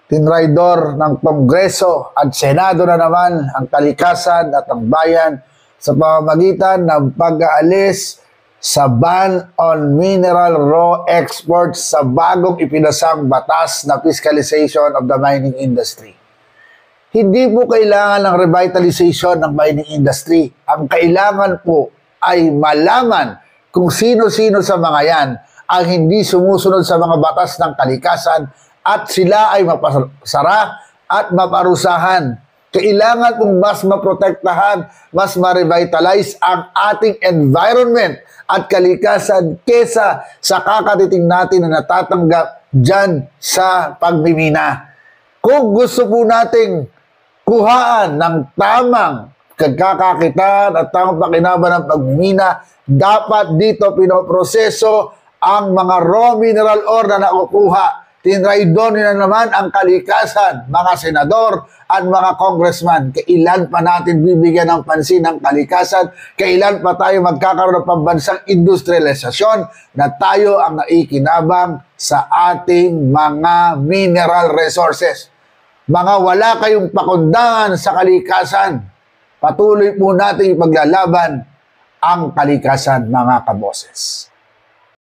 Tinraidor ng Kongreso at Senado na naman ang kalikasan at ang bayan sa pamamagitan ng pag-aalis sa ban on mineral raw exports sa bagong ipinasang batas na fiscalization of the mining industry. Hindi po kailangan ng revitalization ng mining industry. Ang kailangan po ay malaman kung sino-sino sa mga yan ang hindi sumusunod sa mga batas ng kalikasan at sila ay mapasara at maparusahan. Kailangan kung mas maprotektahan, mas ma-revitalize ang ating environment at kalikasan kesa sa kakatiting natin na natatanggap dyan sa pagmimina. Kung gusto po nating kuhaan ng tamang kagkakakitaan at tamang pakinaban ng pagmimina, dapat dito pinoproseso ang mga raw mineral ore na nakukuha. Tinraidor nila naman ang kalikasan, mga senador at mga congressman. Kailan pa natin bibigyan ng pansin ng kalikasan? Kailan pa tayo magkakaroon ng pambansang industrialisasyon na tayo ang naikinabang sa ating mga mineral resources? Mga wala kayong pakundangan sa kalikasan. Patuloy po natin ipaglalaban ang kalikasan, mga kaboses.